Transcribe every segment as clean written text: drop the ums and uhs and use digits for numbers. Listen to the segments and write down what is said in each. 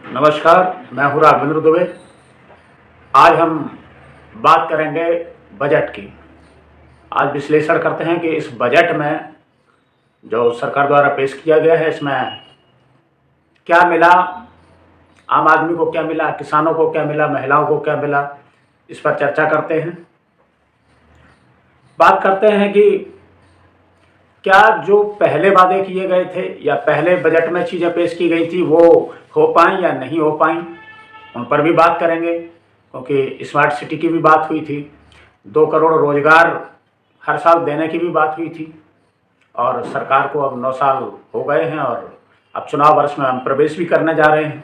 नमस्कार, मैं हूँ राघवेंद्र दुबे। आज हम बात करेंगे बजट की। आज विश्लेषण करते हैं कि इस बजट में जो सरकार द्वारा पेश किया गया है, इसमें क्या मिला, आम आदमी को क्या मिला, किसानों को क्या मिला, महिलाओं को क्या मिला, इस पर चर्चा करते हैं। बात करते हैं कि क्या जो पहले वादे किए गए थे या पहले बजट में चीज़ें पेश की गई थी वो हो पाई या नहीं हो पाई, उन पर भी बात करेंगे। क्योंकि स्मार्ट सिटी की भी बात हुई थी, 2 करोड़ रोजगार हर साल देने की भी बात हुई थी, और सरकार को अब 9 साल हो गए हैं और अब चुनाव वर्ष में हम प्रवेश भी करने जा रहे हैं।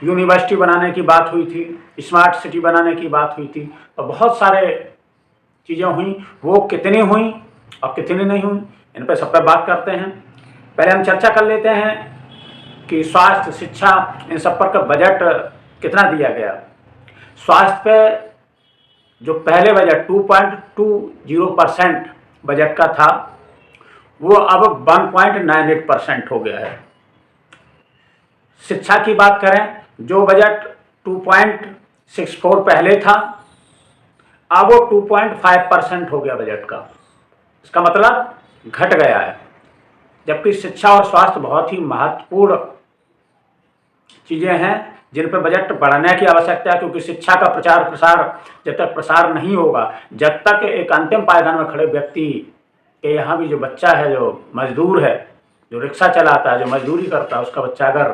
यूनिवर्सिटी बनाने की बात हुई थी, स्मार्ट सिटी बनाने की बात हुई थी, तो बहुत सारे चीज़ें हुई। वो कितनी हुई और कितनी नहीं हुई, इन पर सब पर बात करते हैं। पहले हम चर्चा कर लेते हैं कि स्वास्थ्य, शिक्षा, इन सब पर का बजट कितना दिया गया। स्वास्थ्य पे जो पहले बजट 2.20% बजट का था, वो अब 1.98% हो गया है। शिक्षा की बात करें, जो बजट 2.64 पहले था, अब वो 2.5% हो गया बजट का। इसका मतलब घट गया है। जबकि शिक्षा और स्वास्थ्य बहुत ही महत्वपूर्ण चीज़ें हैं जिन पर बजट बढ़ाने की आवश्यकता है, क्योंकि शिक्षा का प्रचार प्रसार जब तक प्रसार नहीं होगा, जब तक एक अंतिम पायदान में खड़े व्यक्ति के यहाँ भी जो बच्चा है, जो मजदूर है, जो रिक्शा चलाता है, जो मजदूरी करता है, उसका बच्चा अगर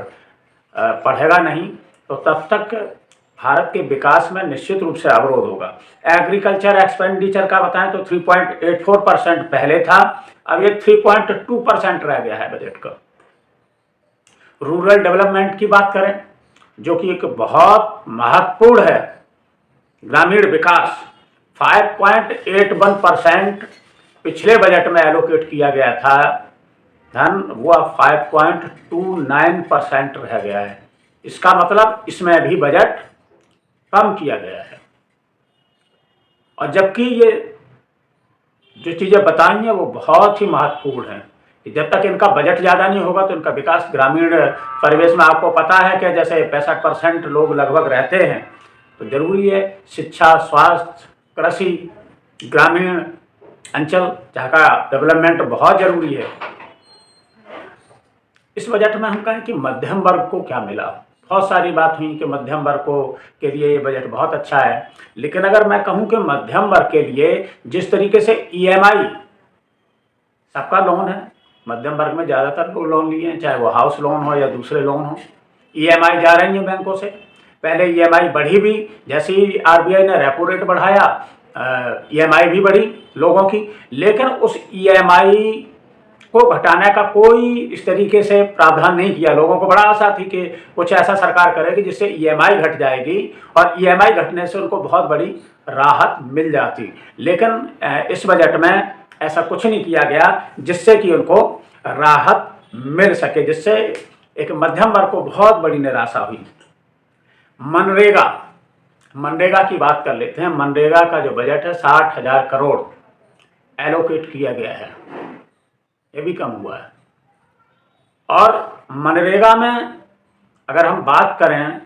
पढ़ेगा नहीं तो तब तक भारत के विकास में निश्चित रूप से अवरोध होगा। एग्रीकल्चर एक्सपेंडिचर का बताएं तो 3.84% पहले था, अब ये 3.2% रह गया है बजट का। रूरल डेवलपमेंट की बात करें, जो कि एक बहुत महत्वपूर्ण है, ग्रामीण विकास, 5.81% पिछले बजट में एलोकेट किया गया था धन, वो अब 5.29% रह गया है। इसका मतलब इसमें भी बजट कम किया गया है। और जबकि ये जो चीज़ें बताई हैं वो बहुत ही महत्वपूर्ण हैं, कि जब तक इनका बजट ज़्यादा नहीं होगा तो इनका विकास ग्रामीण परिवेश में, आपको पता है कि जैसे 65% लोग लगभग रहते हैं, तो जरूरी है शिक्षा, स्वास्थ्य, कृषि, ग्रामीण अंचल जहाँ का डेवलपमेंट बहुत ज़रूरी है। इस बजट में हम कहें कि मध्यम वर्ग को क्या मिला। बहुत सारी बात हुई कि मध्यम वर्ग को के लिए ये बजट बहुत अच्छा है, लेकिन अगर मैं कहूँ कि मध्यम वर्ग के लिए जिस तरीके से ईएमआई, सबका लोन है, मध्यम वर्ग में ज़्यादातर लोग लोन लिए हैं, चाहे वो हाउस लोन हो या दूसरे लोन हो, ईएमआई जा रही है बैंकों से। पहले ईएमआई बढ़ी भी, जैसे ही आरबीआई ने रेपो रेट बढ़ाया, ईएमआई भी बढ़ी लोगों की, लेकिन उस ईएमआई को घटाने का कोई इस तरीके से प्रावधान नहीं किया। लोगों को बड़ा आशा थी कि कुछ ऐसा सरकार करेगी जिससे ईएमआई घट जाएगी, और ईएमआई घटने से उनको बहुत बड़ी राहत मिल जाती। लेकिन इस बजट में ऐसा कुछ नहीं किया गया जिससे कि उनको राहत मिल सके, जिससे एक मध्यम वर्ग को बहुत बड़ी निराशा हुई। मनरेगा की बात कर लेते हैं। मनरेगा का जो बजट है 60,000 करोड़ एलोकेट किया गया है, ये भी कम हुआ है। और मनरेगा में अगर हम बात करें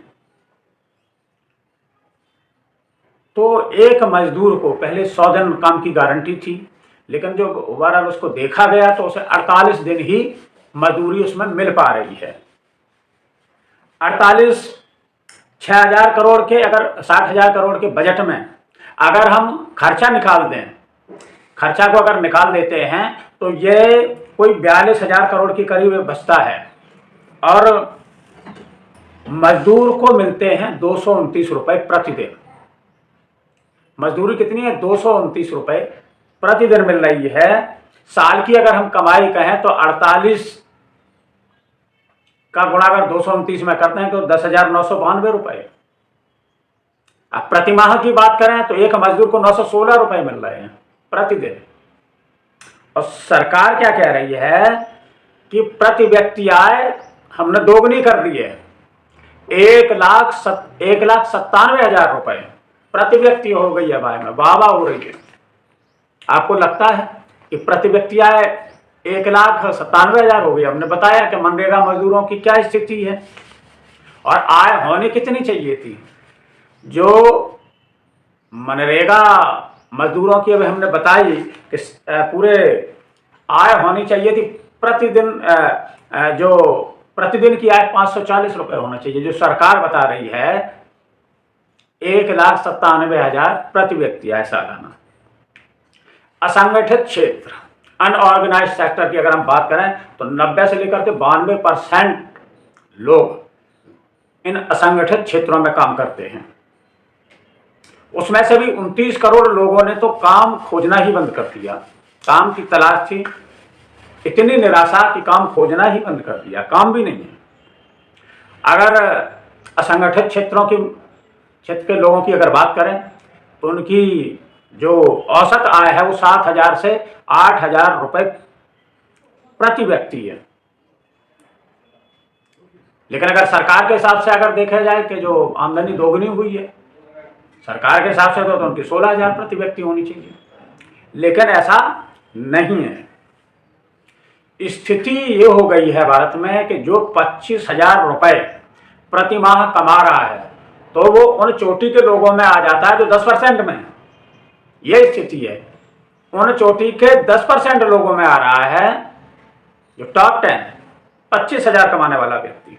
तो एक मजदूर को पहले 100 दिन काम की गारंटी थी, लेकिन जो ओवरऑल उसको देखा गया तो उसे 48 दिन ही मजदूरी उसमें मिल पा रही है। 6,000 करोड़ के, अगर 60,000 करोड़ के बजट में अगर हम खर्चा निकाल दें, खर्चा को अगर निकाल देते हैं तो ये कोई 42,000 करोड़ के करीब बचता है, और मजदूर को मिलते हैं 229 रुपये प्रतिदिन। मजदूरी कितनी है? 229 रुपये प्रतिदिन मिल रही है। साल की अगर हम कमाई कहें तो 48 का गुणा अगर 229 में करते हैं तो 10,992 रुपये। अब प्रतिमाह की बात करें तो एक मजदूर को 916 रुपये मिल रहे हैं प्रतिदिन। और सरकार क्या कह रही है कि प्रति व्यक्ति आय हमने दोगुनी कर दी है, 1,97,000 रुपये प्रति व्यक्ति हो गई है आय में। वाह वाह हो रही है। आपको लगता है कि प्रति व्यक्ति आय 1,97,000 हो गई। हमने बताया कि मनरेगा मजदूरों की क्या स्थिति है और आय होनी कितनी चाहिए थी। जो मनरेगा मजदूरों की अभी हमने बताई कि पूरे आय होनी चाहिए थी प्रतिदिन, जो प्रतिदिन की आय 540 रुपये होना चाहिए। जो सरकार बता रही है 1,97,000 प्रति व्यक्ति आय सालाना। असंगठित क्षेत्र, अनऑर्गेनाइज सेक्टर की अगर हम बात करें तो 90 से लेकर के 92% लोग इन असंगठित क्षेत्रों में काम करते हैं। उसमें से भी 29 करोड़ लोगों ने तो काम खोजना ही बंद कर दिया। काम की तलाश थी, इतनी निराशा कि काम खोजना ही बंद कर दिया, काम भी नहीं है। अगर असंगठित क्षेत्र के लोगों की अगर बात करें तो उनकी जो औसत आय है वो 7,000 से 8,000 रुपये प्रति व्यक्ति है। लेकिन अगर सरकार के हिसाब से अगर देखा जाए कि जो आमदनी दोगुनी हुई है सरकार के हिसाब से तो उनकी 16,000 प्रति व्यक्ति होनी चाहिए, लेकिन ऐसा नहीं है। स्थिति ये हो गई है भारत में कि जो 25,000 रुपये प्रति माह कमा रहा है तो वो उन चोटी के लोगों में आ जाता है जो 10% में है। ये स्थिति है, उन चोटी के 10% लोगों में आ रहा है जो टॉप 10 25,000 कमाने वाला व्यक्ति।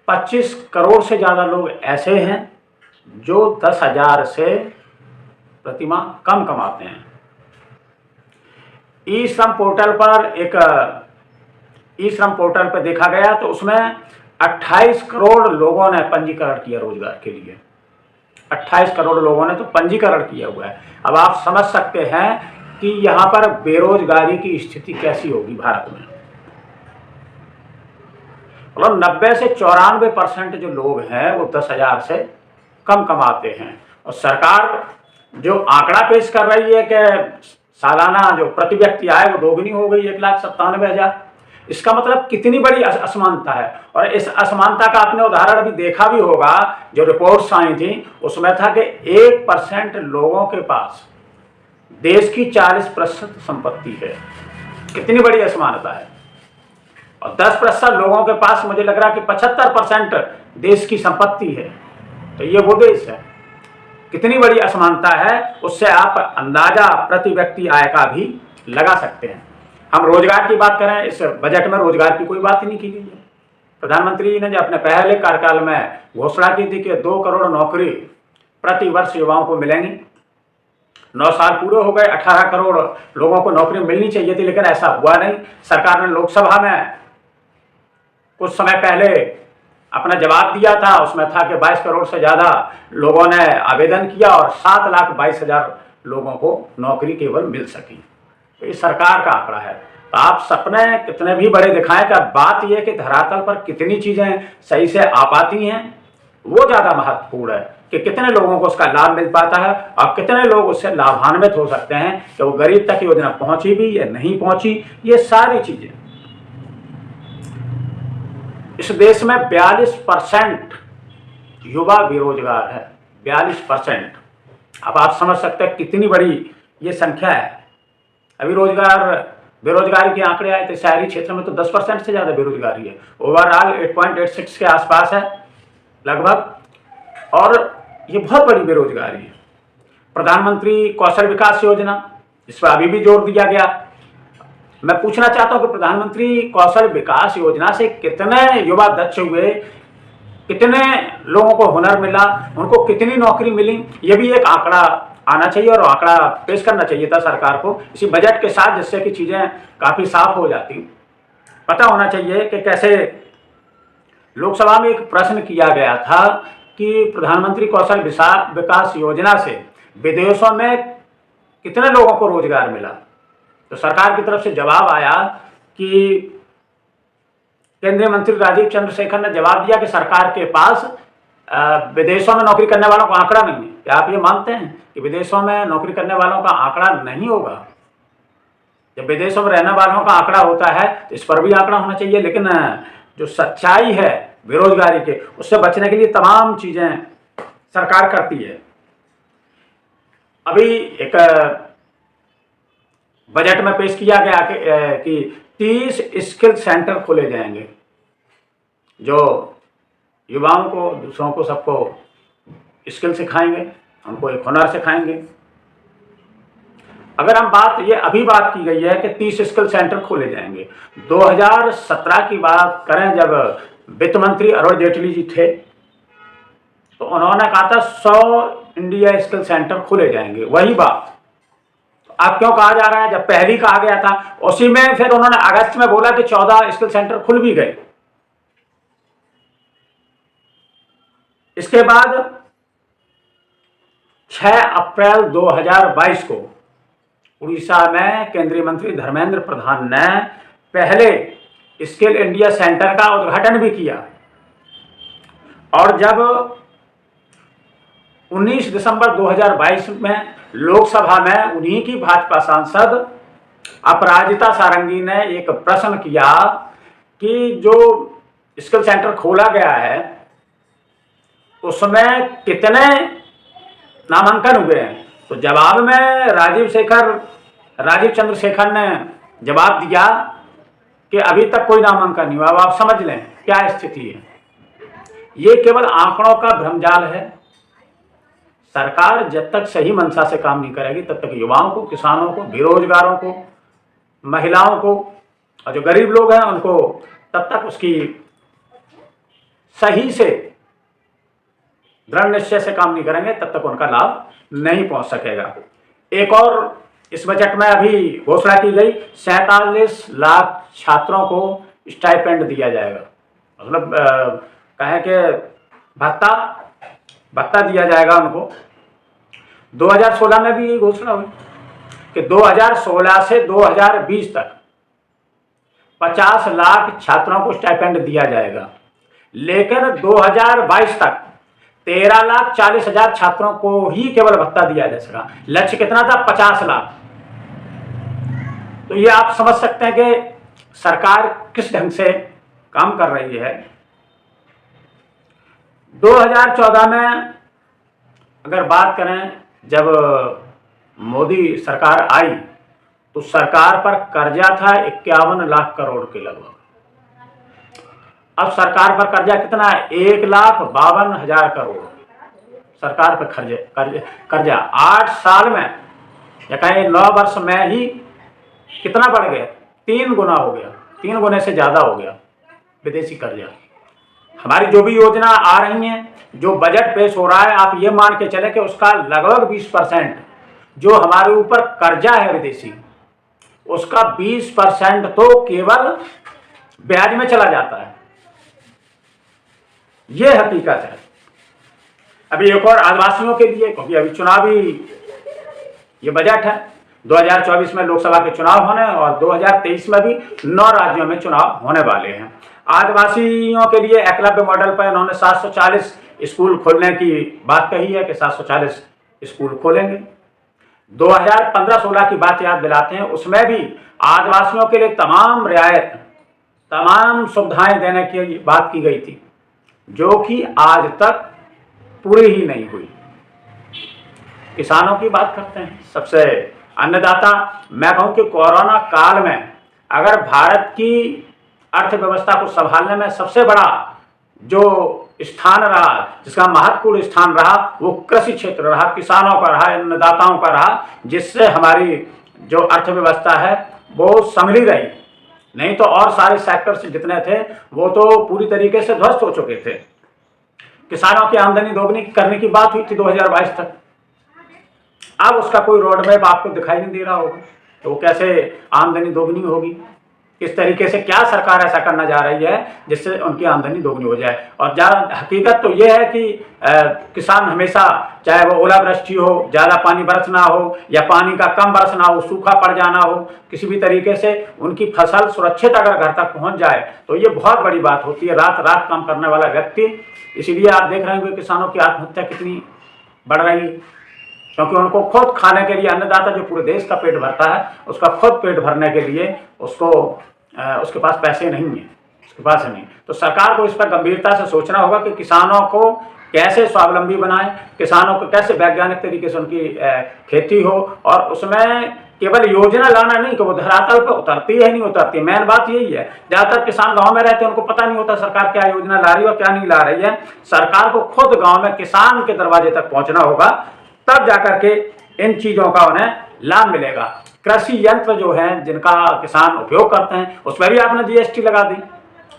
25 करोड़ से ज़्यादा लोग ऐसे हैं जो 10,000 से प्रति माह कम कमाते हैं। ई श्रम पोर्टल पर देखा गया तो उसमें 28 करोड़ लोगों ने पंजीकरण किया रोजगार के लिए। 28 करोड़ लोगों ने तो पंजीकरण किया हुआ है। अब आप समझ सकते हैं कि यहाँ पर बेरोजगारी की स्थिति कैसी होगी भारत में। मतलब 90 से 94% जो लोग हैं वो 10,000 से कम कमाते हैं और सरकार जो आंकड़ा पेश कर रही है कि सालाना जो प्रति व्यक्ति आय वो दोगुनी हो गई 1,97,000। इसका मतलब कितनी बड़ी असमानता है। और इस असमानता का आपने उदाहरण भी देखा भी होगा, जो रिपोर्ट्स आई थी उसमें था कि 1% लोगों के पास देश की 40% संपत्ति है। कितनी बड़ी असमानता है। और 10% लोगों के पास मुझे लग रहा है कि 75% देश की संपत्ति है। तो ये वो देश है, कितनी बड़ी असमानता है उससे आप अंदाजा प्रति व्यक्ति आय का भी लगा सकते हैं। हम रोजगार की बात करें, इस बजट में रोजगार की कोई बात ही नहीं की गई है। प्रधानमंत्री ने जो अपने पहले कार्यकाल में घोषणा की थी कि 2 करोड़ नौकरी प्रति वर्ष युवाओं को मिलेंगी। 9 साल पूरे हो गए, 18 करोड़ लोगों को नौकरी मिलनी चाहिए थी, लेकिन ऐसा हुआ नहीं। सरकार ने लोकसभा में कुछ समय पहले अपना जवाब दिया था, उसमें था कि 22 करोड़ से ज़्यादा लोगों ने आवेदन किया और 7,22,000 लोगों को नौकरी केवल मिल सकी। तो ये सरकार का आंकड़ा है। तो आप सपने कितने भी बड़े दिखाएं, का बात यह कि धरातल पर कितनी चीज़ें सही से आ पाती हैं वो ज़्यादा महत्वपूर्ण है कि कितने लोगों को उसका लाभ मिल पाता है और कितने लोग उससे लाभान्वित हो सकते हैं कि वो गरीब तक योजना पहुंची भी या नहीं पहुंची। ये सारी चीज़ें, इस देश में 42% युवा बेरोजगार है। 42%। अब आप समझ सकते हैं कितनी बड़ी ये संख्या है। अभी बेरोजगारी के आंकड़े आए थे, शहरी क्षेत्र में तो 10% से ज़्यादा बेरोजगारी है। ओवरऑल 8.86 के आसपास है लगभग, और ये बहुत बड़ी बेरोजगारी है। प्रधानमंत्री कौशल विकास योजना, इस पर अभी भी जोर दिया गया। मैं पूछना चाहता हूं कि प्रधानमंत्री कौशल विकास योजना से कितने युवा दक्ष हुए, कितने लोगों को हुनर मिला, उनको कितनी नौकरी मिली, ये भी एक आंकड़ा आना चाहिए और आंकड़ा पेश करना चाहिए था सरकार को इसी बजट के साथ, जिससे कि चीज़ें काफ़ी साफ हो जाती। पता होना चाहिए कि कैसे। लोकसभा में एक प्रश्न किया गया था कि प्रधानमंत्री कौशल विकास योजना से विदेशों में कितने लोगों को रोजगार मिला। तो सरकार की तरफ से जवाब आया कि केंद्रीय मंत्री राजीव चंद्रशेखर ने जवाब दिया कि सरकार के पास विदेशों में नौकरी करने वालों का आंकड़ा नहीं है। क्या आप ये मानते हैं कि विदेशों में नौकरी करने वालों का आंकड़ा नहीं होगा? जब विदेशों में रहने वालों का आंकड़ा होता है तो इस पर भी आंकड़ा होना चाहिए। लेकिन जो सच्चाई है बेरोजगारी के, उससे बचने के लिए तमाम चीज़ें सरकार करती है। अभी एक बजट में पेश किया गया कि 30 स्किल सेंटर खोले जाएंगे, जो युवाओं को, दूसरों को, सबको स्किल सिखाएंगे, उनको एक हुनर सिखाएंगे। अगर हम ये अभी बात की गई है कि 30 स्किल सेंटर खोले जाएंगे। 2017 की बात करें, जब वित्त मंत्री अरुण जेटली जी थे, तो उन्होंने कहा था 100 इंडिया स्किल सेंटर खोले जाएंगे। वही बात अब क्यों कहा जा रहा है, जब पहली कहा गया था, उसी में फिर उन्होंने अगस्त में बोला कि 14 स्किल सेंटर खुल भी गए। इसके बाद 6 अप्रैल 2022 को उड़ीसा में केंद्रीय मंत्री धर्मेंद्र प्रधान ने पहले स्किल इंडिया सेंटर का उद्घाटन भी किया। और जब 19 दिसंबर 2022 में लोकसभा में उन्हीं की भाजपा सांसद अपराजिता सारंगी ने एक प्रश्न किया कि जो स्किल सेंटर खोला गया है उसमें कितने नामांकन हुए हैं, तो जवाब में राजीव चंद्रशेखर ने जवाब दिया कि अभी तक कोई नामांकन नहीं हुआ। अब आप समझ लें क्या स्थिति है। ये केवल आंकड़ों का भ्रमजाल है। सरकार जब तक सही मंशा से काम नहीं करेगी तब तक युवाओं को, किसानों को, बेरोजगारों को, महिलाओं को और जो गरीब लोग हैं उनको तब तक उसकी सही से दृढ़ निश्चय से काम नहीं करेंगे तब तक उनका लाभ नहीं पहुंच सकेगा। एक और इस बजट में अभी घोषणा की गई, 47 लाख छात्रों को स्टाइपेंड दिया जाएगा। मतलब कहें कि भत्ता दिया जाएगा उनको। 2016 में भी घोषणा हुई कि 2016 से 2020 तक 50 लाख छात्रों को स्टाइपेंड दिया जाएगा, लेकिन 2022 तक 13,40,000 छात्रों को ही केवल भत्ता दिया जा सका। लक्ष्य कितना था? 50 लाख। तो ये आप समझ सकते हैं कि सरकार किस ढंग से काम कर रही है। 2014 में अगर बात करें, जब मोदी सरकार आई तो सरकार पर कर्जा था 51 लाख करोड़ के लगभग। अब सरकार पर कर्जा कितना है? 1,52,000 करोड़ सरकार पर कर्जा 8 साल में, या कहें 9 वर्ष में ही कितना बढ़ गया? 3 गुना हो गया, 3 गुने से ज़्यादा हो गया विदेशी कर्जा। हमारी जो भी योजना आ रही हैं, जो बजट पेश हो रहा है, आप ये मान के चले कि उसका लगभग 20% जो हमारे ऊपर कर्जा है विदेशी, उसका 20% तो केवल ब्याज में चला जाता है। ये हकीकत है। अभी एक और आदिवासियों के लिए, क्योंकि अभी चुनावी ये बजट है, 2024 में लोकसभा के चुनाव होने और 2023 में भी 9 राज्यों में चुनाव होने वाले हैं। आदिवासियों के लिए एकलव्य मॉडल पर इन्होंने 740 स्कूल खोलने की बात कही है कि 740 स्कूल खोलेंगे। 2015-16 की बात याद दिलाते हैं, उसमें भी आदिवासियों के लिए तमाम रियायत, तमाम सुविधाएं देने की बात की गई थी, जो कि आज तक पूरी ही नहीं हुई। किसानों की बात करते हैं, सबसे अन्नदाता। मैं कहूं कि कोरोना काल में अगर भारत की अर्थव्यवस्था को संभालने में सबसे बड़ा जो स्थान रहा, जिसका महत्वपूर्ण स्थान रहा, वो कृषि क्षेत्र रहा, किसानों का रहा, अन्नदाताओं का रहा, जिससे हमारी जो अर्थव्यवस्था है वो संभली रही। नहीं तो और सारे सेक्टर्स जितने थे वो तो पूरी तरीके से ध्वस्त हो चुके थे। किसानों की आमदनी दोगुनी करने की बात हुई थी 2022 तक। अब उसका कोई रोड मैप आपको दिखाई नहीं दे रहा होगा, तो वो कैसे आमदनी दोगुनी होगी? किस तरीके से, क्या सरकार ऐसा करना जा रही है जिससे उनकी आमदनी दोगुनी हो जाए? और हकीकत तो ये है कि किसान हमेशा, चाहे वो ओलावृष्टि हो, ज़्यादा पानी बरसना हो या पानी का कम बरसना हो, सूखा पड़ जाना हो, किसी भी तरीके से उनकी फसल सुरक्षित अगर घर तक पहुंच जाए तो ये बहुत बड़ी बात होती है। रात रात काम करने वाला व्यक्ति, इसीलिए आप देख रहे होंगे किसानों की आत्महत्या कितनी बढ़ रही है, क्योंकि उनको खुद खाने के लिए, अन्नदाता जो पूरे देश का पेट भरता है, उसका खुद पेट भरने के लिए उसके पास पैसे नहीं है, उसके पास नहीं। तो सरकार को इस पर गंभीरता से सोचना होगा कि किसानों को कैसे स्वावलंबी बनाएं, किसानों को कैसे वैज्ञानिक तरीके से उनकी खेती हो और उसमें केवल योजना लाना नहीं कि वो धरातल पर उतरती है नहीं उतरती। मेन बात यही है, ज़्यादातर किसान गांव में रहते हैं, उनको पता नहीं होता सरकार क्या योजना ला रही है और क्या नहीं ला रही है। सरकार को खुद गांव में किसान के दरवाजे तक पहुंचना होगा, तब जाकर के इन चीज़ों का उन्हें लाभ मिलेगा। कृषि यंत्र जो है जिनका किसान उपयोग करते हैं उस पर भी आपने जीएसटी लगा दी।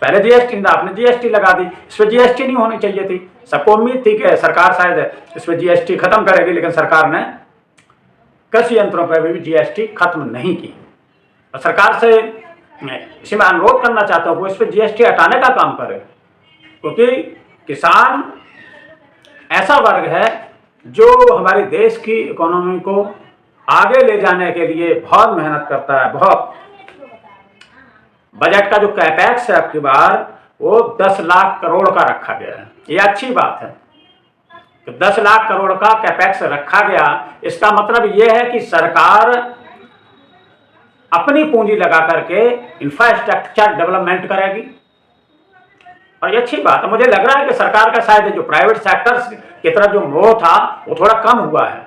पहले जीएसटी था, आपने जीएसटी लगा दी। इस पर जीएसटी नहीं होनी चाहिए थी। सबको उम्मीद थी कि सरकार शायद इस पर जीएसटी खत्म करेगी, लेकिन सरकार ने कृषि यंत्रों पर भी जीएसटी खत्म नहीं की। और सरकार से इसी में अनुरोध करना चाहता हूँ वो इस पर जीएसटी हटाने का काम करे, क्योंकि किसान ऐसा वर्ग है जो हमारे देश की इकोनॉमी को आगे ले जाने के लिए बहुत मेहनत करता है। बहुत बजट का जो कैपेक्स है आपकी बार वो 10 लाख करोड़ का रखा गया है। ये अच्छी बात है कि 10 लाख करोड़ का कैपेक्स रखा गया। इसका मतलब ये है कि सरकार अपनी पूंजी लगा करके इंफ्रास्ट्रक्चर डेवलपमेंट करेगी, और ये अच्छी बात है। मुझे लग रहा है कि सरकार का शायद जो प्राइवेट सेक्टर्स की तरफ जो मोह था वो थोड़ा कम हुआ है,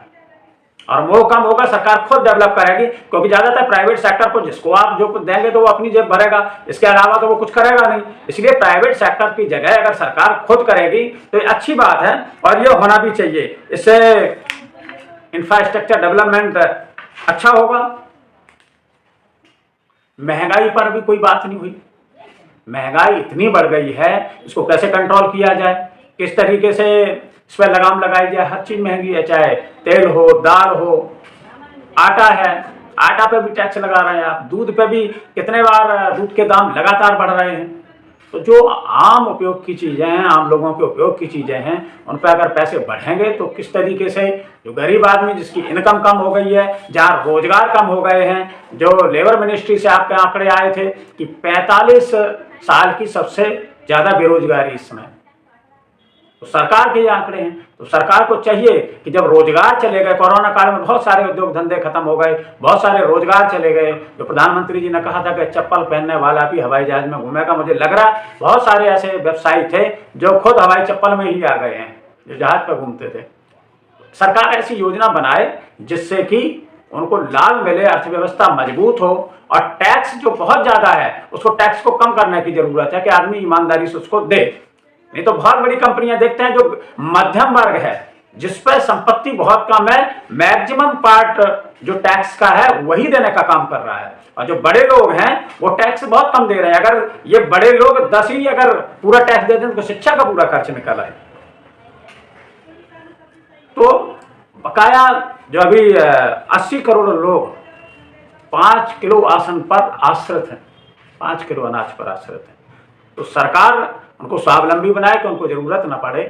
और मोह कम होगा सरकार खुद डेवलप करेगी, क्योंकि ज़्यादातर प्राइवेट सेक्टर को जिसको आप जो देंगे तो वो अपनी जेब भरेगा, इसके अलावा तो वो कुछ करेगा नहीं। इसलिए प्राइवेट सेक्टर की जगह अगर सरकार खुद करेगी तो ये अच्छी बात है, और ये होना भी चाहिए। इससे इंफ्रास्ट्रक्चर डेवलपमेंट अच्छा होगा। महंगाई पर भी कोई बात नहीं हुई। महंगाई इतनी बढ़ गई है, इसको कैसे कंट्रोल किया जाए, किस तरीके से इस पर लगाम लगाई जाए। हर चीज़ महंगी है, चाहे तेल हो, दाल हो, आटा है, आटा पे भी टैक्स लगा रहे हैं आप। दूध पे भी कितने बार दूध के दाम लगातार बढ़ रहे हैं। तो जो आम उपयोग की चीज़ें हैं, आम लोगों के उपयोग की चीज़ें हैं, उन पर अगर पैसे बढ़ेंगे तो किस तरीके से जो गरीब आदमी जिसकी इनकम कम हो गई है, जहाँ रोजगार कम हो गए हैं, जो लेबर मिनिस्ट्री से आपके आंकड़े आए थे कि 45 साल की सबसे ज़्यादा बेरोजगारी इस समय, तो सरकार के ये आंकड़े हैं। तो सरकार को चाहिए कि जब रोजगार चले गए, कोरोना काल में बहुत सारे उद्योग धंधे खत्म हो गए, बहुत सारे रोजगार चले गए। जो प्रधानमंत्री जी ने कहा था कि चप्पल पहनने वाला भी हवाई जहाज में घूमेगा, मुझे लग रहा है बहुत सारे ऐसे व्यवसायी थे जो खुद हवाई चप्पल में ही आ गए हैं, जो जहाज पर घूमते थे। सरकार ऐसी योजना बनाए जिससे कि उनको लाभ मिले, अर्थव्यवस्था मजबूत हो, और टैक्स जो बहुत ज़्यादा है उसको टैक्स को कम करने की जरूरत है कि आदमी ईमानदारी से उसको दे। नहीं तो बहुत बड़ी कंपनियां देखते हैं जो मध्यम वर्ग है, जिस पर संपत्ति बहुत कम है, मैक्सिमम पार्ट जो टैक्स का है वही देने का काम कर रहा है, और जो बड़े लोग हैं वो टैक्स बहुत कम दे रहे हैं। अगर ये बड़े लोग 10 ही अगर पूरा टैक्स दे दें तो शिक्षा का पूरा खर्च निकल आए। तो बकाया जो अभी 80 करोड़ लोग 5 किलो आसन पर आश्रित हैं, 5 किलो अनाज पर आश्रित हैं, तो सरकार उनको स्वावलंबी बनाए कि उनको जरूरत ना पड़े,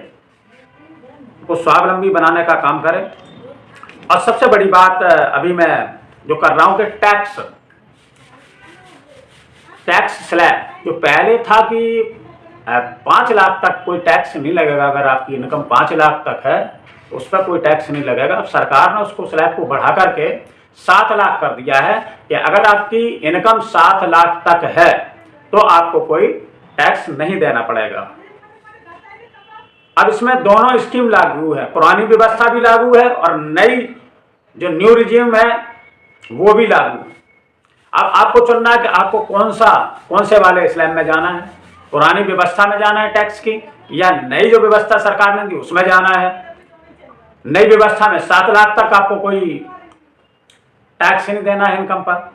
उनको स्वावलंबी बनाने का काम करे। और सबसे बड़ी बात अभी मैं जो कर रहा हूं कि टैक्स स्लैब जो पहले था कि 5 लाख तक कोई टैक्स नहीं लगेगा, अगर आपकी इनकम 5 लाख तक है उस पर कोई टैक्स नहीं लगेगा। अब सरकार ने उसको स्लैब को बढ़ा करके 7 लाख कर दिया है कि अगर आपकी इनकम 7 लाख तक है तो आपको कोई टैक्स नहीं देना पड़ेगा। अब इसमें दोनों स्कीम लागू है, पुरानी व्यवस्था भी लागू है और नई जो न्यू रिजीम है वो भी लागू है। अब आपको चुनना है कि आपको कौन से वाले स्लैब में जाना है, पुरानी व्यवस्था में जाना है टैक्स की, या नई जो व्यवस्था सरकार ने दी उसमें जाना है। नई व्यवस्था में 7 लाख तक आपको कोई टैक्स नहीं देना है इनकम पर।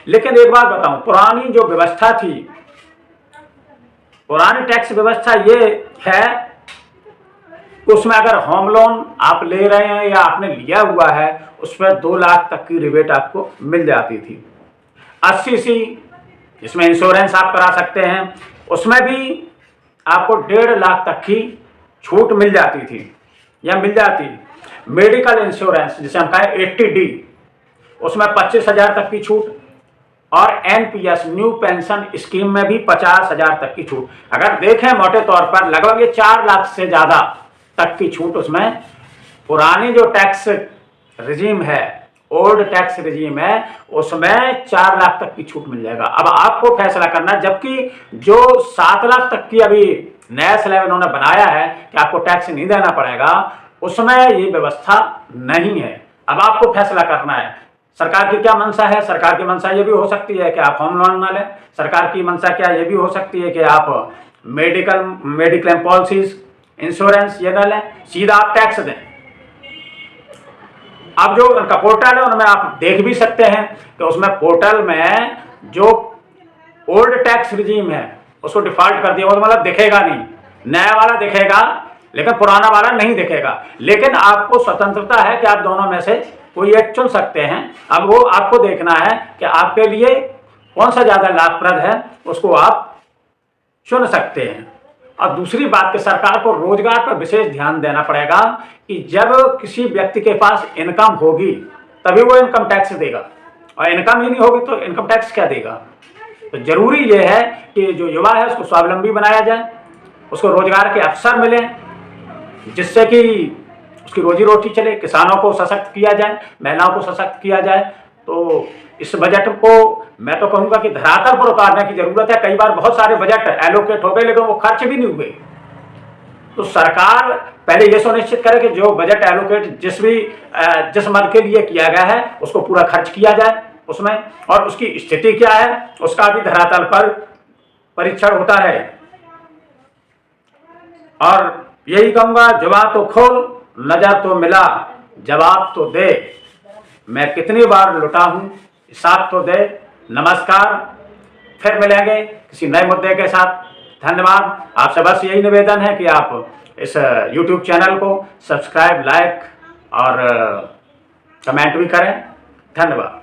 लेकिन एक बात बताऊं, पुरानी जो व्यवस्था थी, पुरानी टैक्स व्यवस्था ये है कि उसमें अगर होम लोन आप ले रहे हैं या आपने लिया हुआ है उस पर 2 लाख तक की रिबेट आपको मिल जाती थी। 80C जिसमें इंश्योरेंस आप करा सकते हैं उसमें भी आपको 1.5 लाख तक की छूट मिल जाती थी या मिल जाती। मेडिकल इंश्योरेंस जिसे हम कहें 80D उसमें 25,000 तक की छूट, और NPS न्यू पेंशन स्कीम में भी 50,000 तक की छूट। अगर देखें मोटे तौर पर लगभग ये 4 लाख से ज़्यादा तक की छूट उसमें पुरानी जो टैक्स रिजीम है, ओल्ड टैक्स रिजीम है, उसमें 4 लाख तक की छूट मिल जाएगा। अब आपको फैसला करना है, जबकि जो 7 लाख तक की अभी नया स्लैब इन्होंने बनाया है कि आपको टैक्स नहीं देना पड़ेगा, उसमें ये व्यवस्था नहीं है। अब आपको फैसला करना है सरकार की क्या मंशा है? सरकार की मंशा ये भी हो सकती है कि आप होम लोन ना लें। सरकार की मंशा क्या ये भी हो सकती है कि आप मेडिक्लेम पॉलिसीज, इंश्योरेंस ये ना लें, सीधा आप टैक्स दें। अब जो उनका पोर्टल है उनमें आप देख भी सकते हैं कि उसमें पोर्टल में जो ओल्ड टैक्स रिजीम है उसको डिफॉल्ट कर दिया, वो मतलब दिखेगा नहीं, नया वाला दिखेगा लेकिन पुराना वाला नहीं दिखेगा। लेकिन आपको स्वतंत्रता है कि आप दोनों में से कोई एक चुन सकते हैं। अब वो आपको देखना है कि आपके लिए कौन सा ज़्यादा लाभप्रद है, उसको आप चुन सकते हैं। और दूसरी बात कि सरकार को रोजगार पर विशेष ध्यान देना पड़ेगा कि जब किसी व्यक्ति के पास इनकम होगी तभी वो इनकम टैक्स देगा, और इनकम ही नहीं होगी तो इनकम टैक्स क्या देगा। तो जरूरी ये है कि जो युवा है उसको स्वावलंबी बनाया जाए, उसको रोजगार के अवसर मिले जिससे कि उसकी रोजी रोटी चले, किसानों को सशक्त किया जाए, महिलाओं को सशक्त किया जाए। तो इस बजट को मैं तो कहूँगा कि धरातल पर उतारने की जरूरत है। कई बार बहुत सारे बजट एलोकेट हो गए लेकिन वो खर्च भी नहीं हुए। तो सरकार पहले ये सुनिश्चित करे कि जो बजट एलोकेट जिस मद के लिए किया गया है उसको पूरा खर्च किया जाए उसमें, और उसकी स्थिति क्या है उसका भी धरातल पर परीक्षण होता है। और यही कहूँगा, जुबान तो खोल, नजर तो मिला, जवाब तो दे, मैं कितनी बार लुटा हूँ हिसाब तो दे। नमस्कार, फिर मिलेंगे किसी नए मुद्दे के साथ। धन्यवाद। आपसे बस यही निवेदन है कि आप इस YouTube चैनल को सब्सक्राइब, लाइक और कमेंट भी करें। धन्यवाद।